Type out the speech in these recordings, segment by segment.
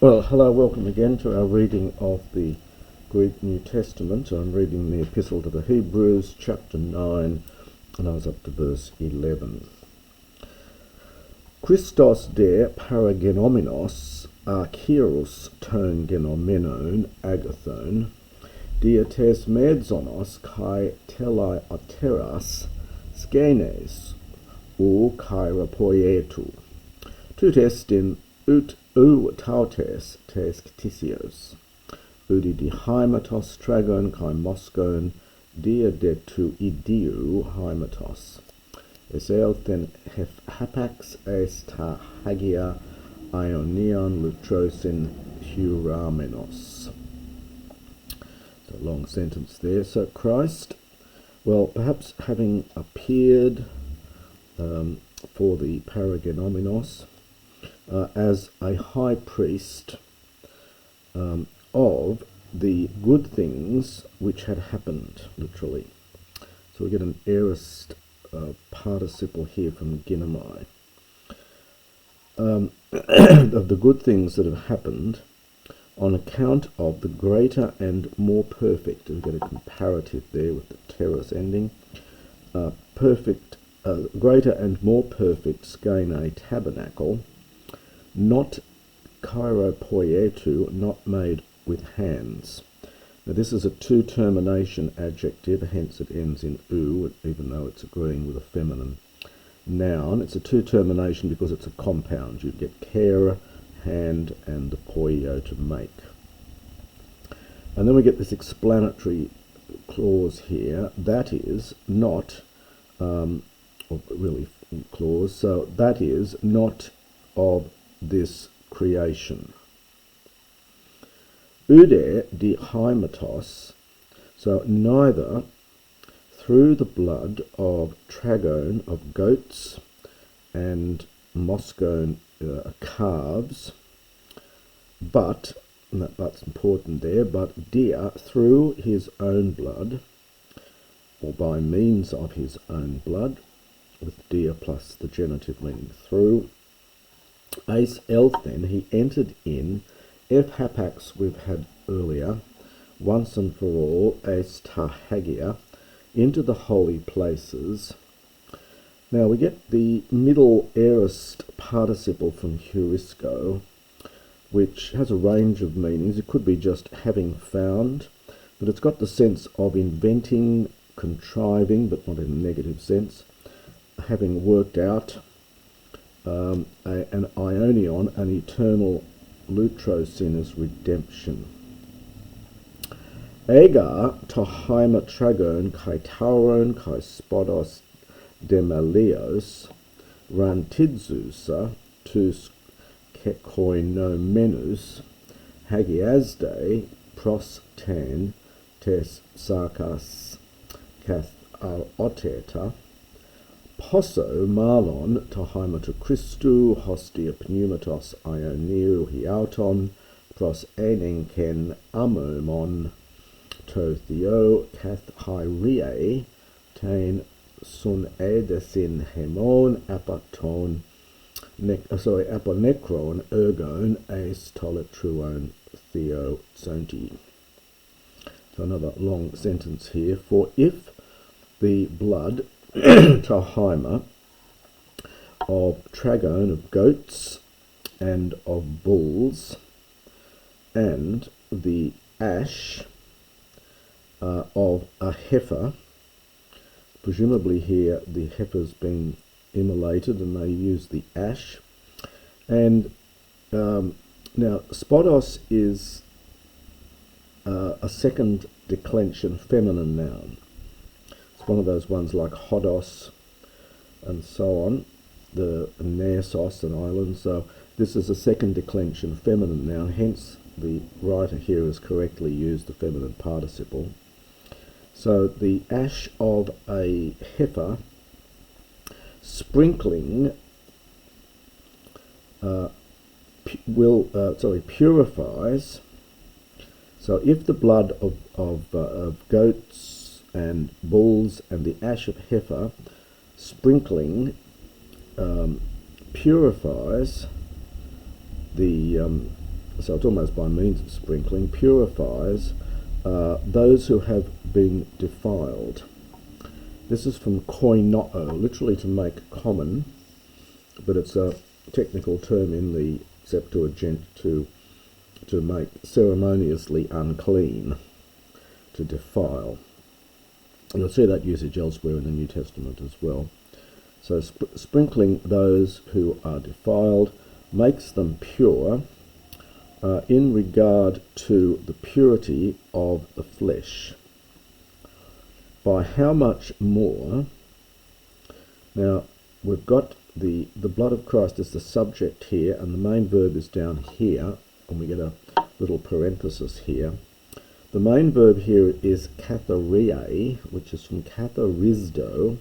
Well, hello, welcome again to our reading of the Greek New Testament. I'm reading the Epistle to the Hebrews, chapter 9, and I was up to verse 11. Christos de paragenomenos archieros ton genomenon agathon diates medzonos kai telai ateras skenes ou kairapoietu tutestin ut tautes tes ktisios udi dihaimatos tragon kai moskon dia de tu idiou haimatos eselten hapax est ta hagia ionion lutrosin huramenos. So long sentence there. So Christ, well, perhaps having appeared for the paragenomenos as a high priest of the good things which had happened, literally. So we get an aorist participle here from ginomai. Of the good things that have happened on account of the greater and more perfect, and we get a comparative there with the teros ending, greater and more perfect skene tabernacle, not kairopoietu, not made with hands. Now this is a two-termination adjective, hence it ends in "u", even though it's agreeing with a feminine noun. It's a two-termination because it's a compound. You get care, hand, and the poio, to make. And then we get this explanatory clause here, that is not, or really clause, so that is not of this creation. Ude dihaimatos, so neither through the blood of tragon, of goats, and moskone, calves, but, and that but's important there, but dia, through his own blood, or by means of his own blood, with dia plus the genitive meaning through, Ace Elthen, he entered in, F hapax we've had earlier, once and for all, as tahagia, into the holy places. Now we get the middle aorist participle from heurisco, which has a range of meanings. It could be just having found, but it's got the sense of inventing, contriving, but not in a negative sense, having worked out, an ionion, an eternal lutrosin as redemption. Ega tohaima tragon kai tauron kai spodos demalios rantidzusa tus kekoinomenus hagiasde pros ten tes sarkas kath al oteta Posso malon tohaima to Christu hostia pneumatos ioniu hiauton pros enenken amomon to theo kath hyrie tain sun edesin hemon apaton aponekron ergon as toletruon theo zonti. So another long sentence here. For if the blood tohaima of tragon, of goats, and of bulls, and the ash of a heifer, presumably here the heifer's been immolated and they use the ash. And now spodos is a second declension feminine noun. It's one of those ones like Hodos and so on, the Naesos and islands. So this is a second declension feminine noun, hence the writer here has correctly used the feminine participle. So the ash of a heifer sprinkling purifies. So if the blood of goats and bulls and the ash of heifer sprinkling purifies the so it's almost by means of sprinkling, purifies those who have been defiled. This is from koinoo, literally to make common, but it's a technical term in the Septuagint to make ceremoniously unclean, to defile. And you'll see that usage elsewhere in the New Testament as well. So sprinkling those who are defiled makes them pure in regard to the purity of the flesh. By how much more? Now, we've got the blood of Christ as the subject here, and the main verb is down here, and we get a little parenthesis here. The main verb here is katharia, which is from katharizdo.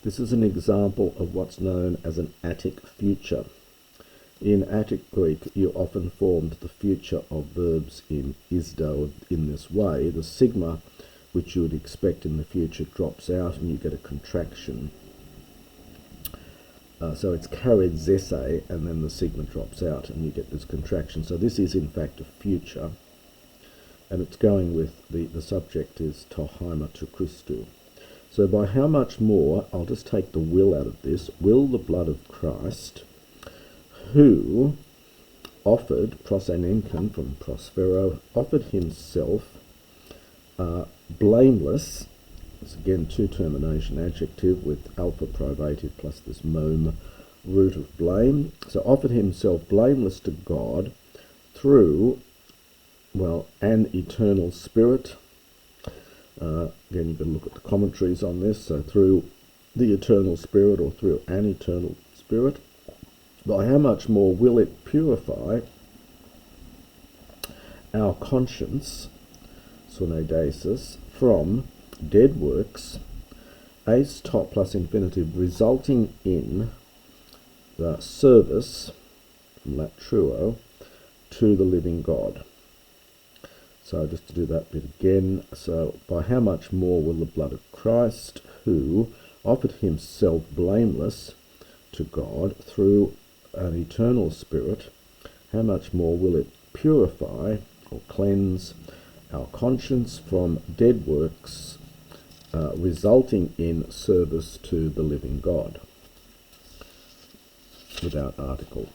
This is an example of what's known as an Attic future. In Attic Greek, you often formed the future of verbs in isdo in this way. The sigma, which you would expect in the future, drops out and you get a contraction. So it's karizese, and then the sigma drops out and you get this contraction. So this is in fact a future, and it's going with the subject is to haima to Christu. So by how much more, I'll just take the will out of this, will the blood of Christ, who offered, prosenenken from prospero, offered himself blameless, it's again two termination adjective with alpha privative plus this mome root of blame. So offered himself blameless to God through, well, an eternal spirit. Again, you've got to look at the commentaries on this. So through the eternal spirit or through an eternal spirit. By how much more will it purify our conscience, sunedesis, from dead works, ace top plus infinitive, resulting in the service, from latruo, to the living God. So just to do that bit again, so by how much more will the blood of Christ, who offered himself blameless to God through an eternal spirit, how much more will it purify or cleanse our conscience from dead works, resulting in service to the living God, without article.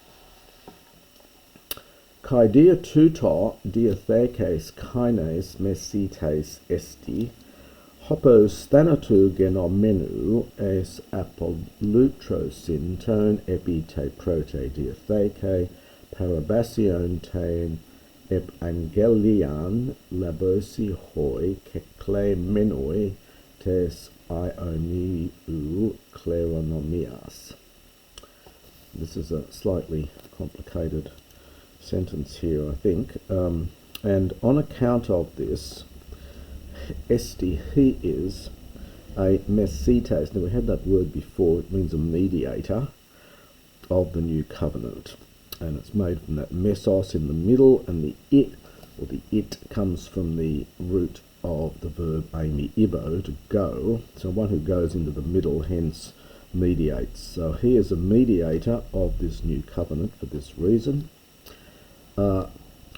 Kai dia tuto diathekes kaines mesites esti, hopos thanatu genomenu es apolutrosin ton epi te prote diatheke, parabasion ten ep angelian labosi hoi kekle menoi tes ioniu kleronomias. This is a slightly complicated sentence here, I think. And on account of this, esti, he is a mesites. Now we had that word before, it means a mediator of the new covenant. And it's made from that mesos in the middle, and the it, or the it, comes from the root of the verb ami ibo, to go. So one who goes into the middle, hence mediates. So he is a mediator of this new covenant for this reason.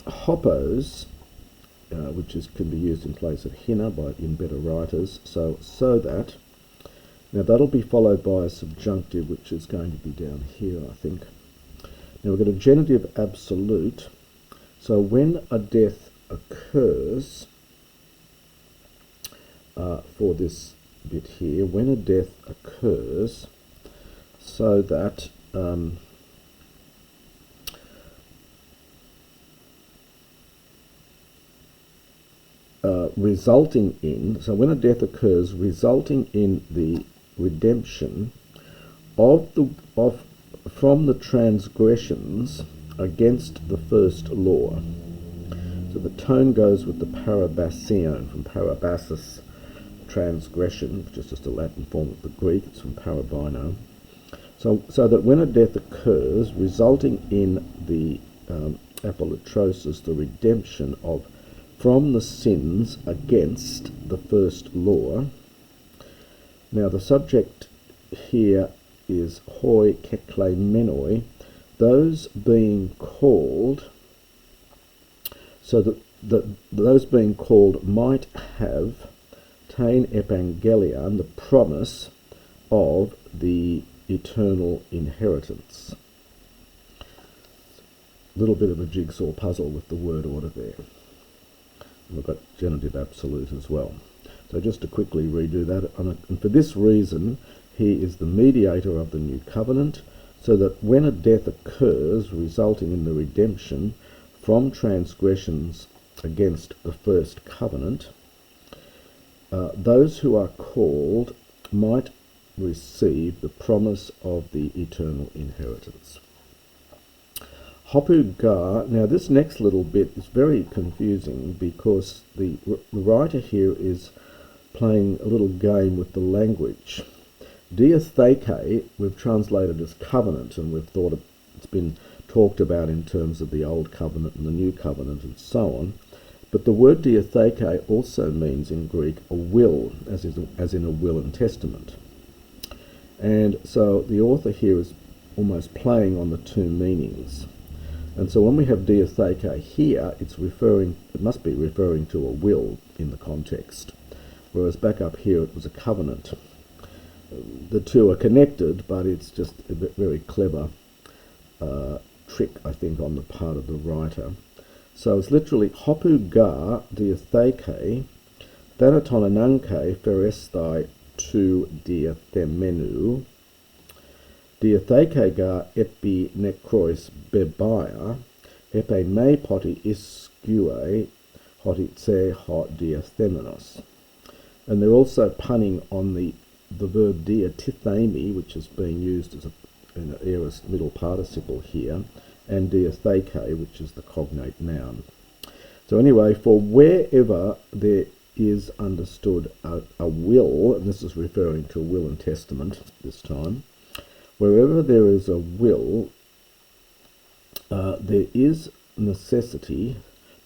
Hopos, which can be used in place of hina in better writers, so that. Now that'll be followed by a subjunctive, which is going to be down here, I think. Now we've got a genitive absolute. So when a death occurs, for this bit here, when a death occurs, so that resulting in, so when a death occurs, resulting in the redemption from the transgressions against the first law. So the tone goes with the parabasion, from parabasis, transgression, which is just a Latin form of the Greek. It's from parabino. So that when a death occurs, resulting in the apolutrosis, the redemption from the sins against the first law. Now the subject here is hoi kekle menoi, those being called so that those being called might have tain evangelion, the promise of the eternal inheritance. A little bit of a jigsaw puzzle with the word order there. We've got genitive absolute as well. So just to quickly redo that, and for this reason, he is the mediator of the new covenant, so that when a death occurs resulting in the redemption from transgressions against the first covenant, those who are called might receive the promise of the eternal inheritance. Hopu Ga, now this next little bit is very confusing because the writer here is playing a little game with the language. Diatheke we've translated as covenant, and we've thought it's been talked about in terms of the old covenant and the new covenant and so on. But the word diatheke also means in Greek a will, as in a will and testament. And so the author here is almost playing on the two meanings. And so when we have diatheke here, it must be referring to a will in the context. Whereas back up here it was a covenant. The two are connected, but it's just a very clever trick, I think, on the part of the writer. So it's literally Hopu Ga diatheke thanatonananke pherestai tu diathemenu diatheke ga epi necrois bebaia epe me poti iskue hotitse hot diathemenos. And they're also punning on the verb diatithemi, which is being used as an aorist middle participle here, and diatheke, which is the cognate noun. So anyway, for wherever there is understood a will, and this is referring to a will and testament this time, wherever there is a will, there is necessity,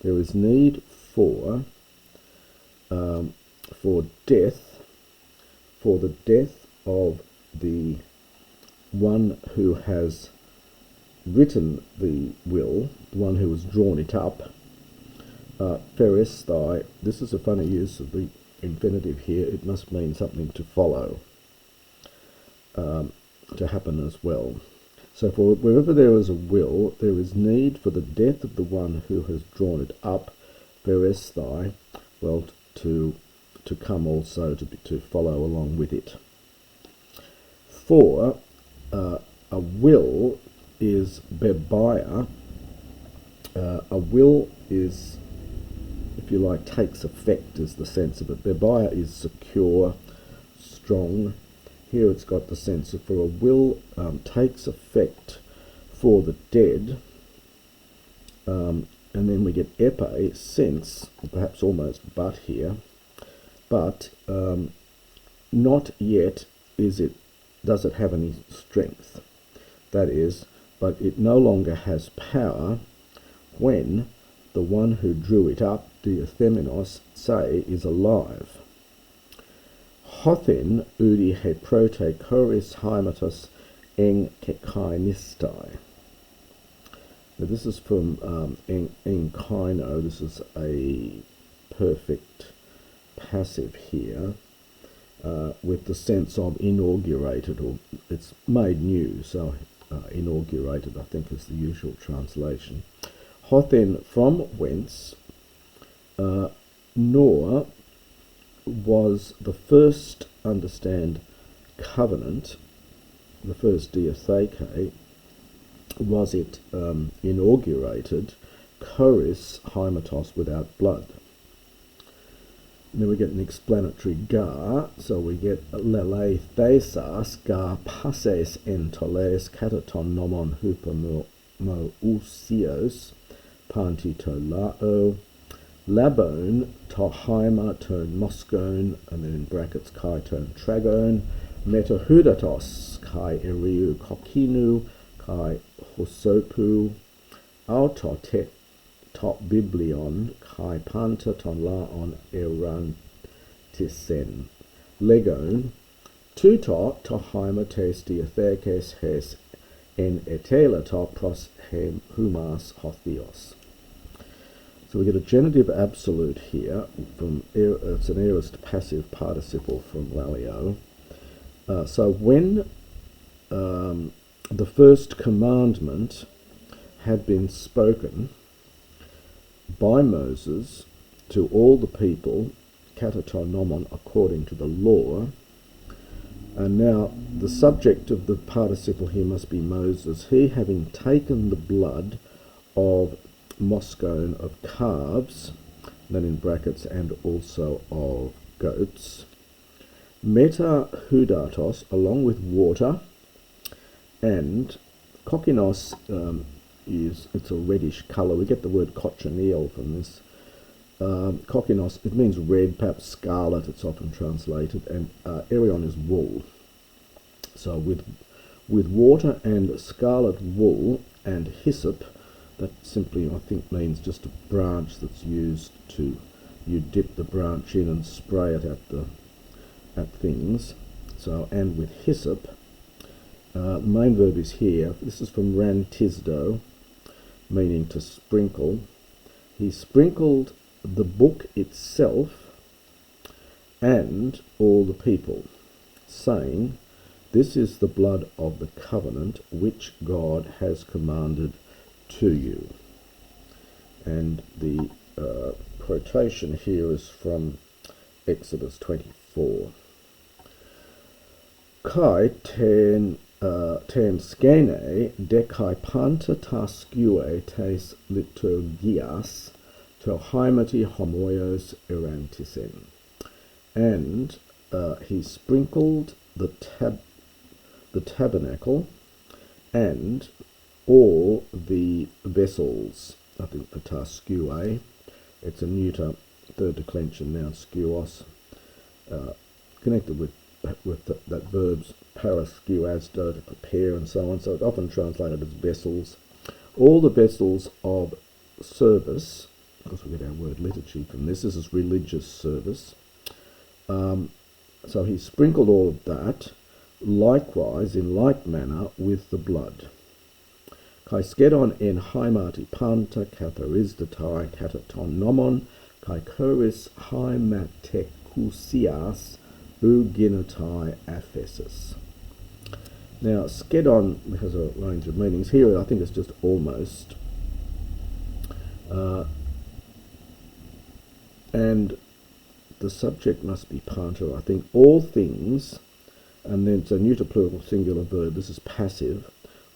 there is need for the death of the one who has written the will, the one who has drawn it up. Pherestai, this is a funny use of the infinitive here. It must mean something to follow, to happen as well. So for wherever there is a will, there is need for the death of the one who has drawn it up, pherestai, well, to come also, to follow along with it. For a will is bebaia. A will is, if you like, takes effect is the sense of it. Bebaia is secure, strong. Here it's got the sense of, for a will takes effect for the dead. And then we get epe, sense, or perhaps almost but here. But not yet does it have any strength. That is, but it no longer has power when the one who drew it up, diathemenos, say, is alive. Hothen udi he prote choris hymatus en kekainistai. Now this is from enkaino. This is a perfect passive here, with the sense of inaugurated, or it's made new, so inaugurated I think is the usual translation. Hothen, from whence, nor was the first, understand, covenant, the first diatheke, was it inaugurated, choris hymatos, without blood. And then we get an explanatory ga, so we get lele thesas ga passes entoles kataton nomon hupa mo usios panti to lao labone to haima to moskone, and then in brackets kai to tragone metahudatos kai eriu kokinu kai hosopu auto te top biblion kai panta ton laon erantisen legon tuto to haima tes diathekes hes en etela to pros hem humas hothios. So we get a genitive absolute here from it's an aorist passive participle from Lalliot. So when the first commandment had been spoken by Moses to all the people, katatonomon, according to the law, and now the subject of the participle here must be Moses, he having taken the blood of moskone, of calves, then in brackets, and also of goats, meta hudatos, along with water, and kokinos it's a reddish colour. We get the word cochineal from this. Kokinos, it means red, perhaps scarlet, it's often translated, and erion is wool. So with water and scarlet wool and hyssop, that simply, I think, means just a branch that's used to, you dip the branch in and spray it at things. So, and with hyssop, the main verb is here. This is from Ran Tisdo, meaning to sprinkle. He sprinkled the book itself and all the people, saying, "This is the blood of the covenant which God has commanded to you." And the quotation here is from Exodus 24. Kai ten skene dekai panta ta skue tes liturgias to haimati homoios erantisen. And he sprinkled the tabernacle and all the vessels. I think the ta skue, it's a neuter third declension now, skuos, connected with that verb's paraskuasdo, to prepare, and so on. So it's often translated as vessels. All the vessels of service, because we get our word liturgy from this. This is religious service. So he sprinkled all of that, likewise, in like manner, with the blood. Kai skedon en haimati panta katharisdatai kataton nomon, kai choris haimatekusias uginatai aphesis. Now, skedon has a range of meanings. Here, I think it's just almost. And the subject must be panta, I think. All things, and then it's a neuter plural singular verb. This is passive.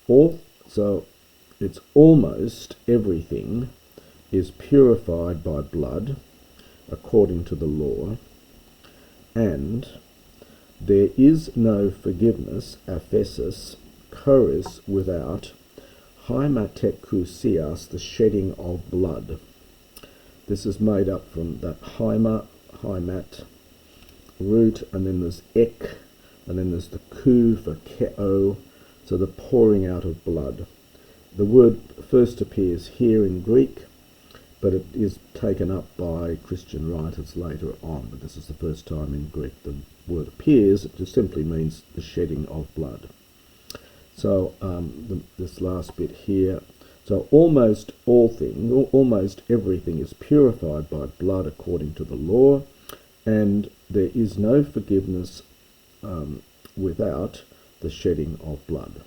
So it's almost everything is purified by blood, according to the law, and there is no forgiveness, aphesis, choris, without haimatekusias, the shedding of blood. This is made up from that haimat root, and then there's ek, and then there's the ku for keo, so the pouring out of blood. The word first appears here in Greek, but it is taken up by Christian writers later on. But this is the first time in Greek the word appears. It just simply means the shedding of blood. So this last bit here. So almost all things, almost everything is purified by blood according to the law, and there is no forgiveness without the shedding of blood.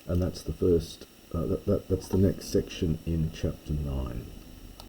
And that's the first. That's the next section in chapter 9.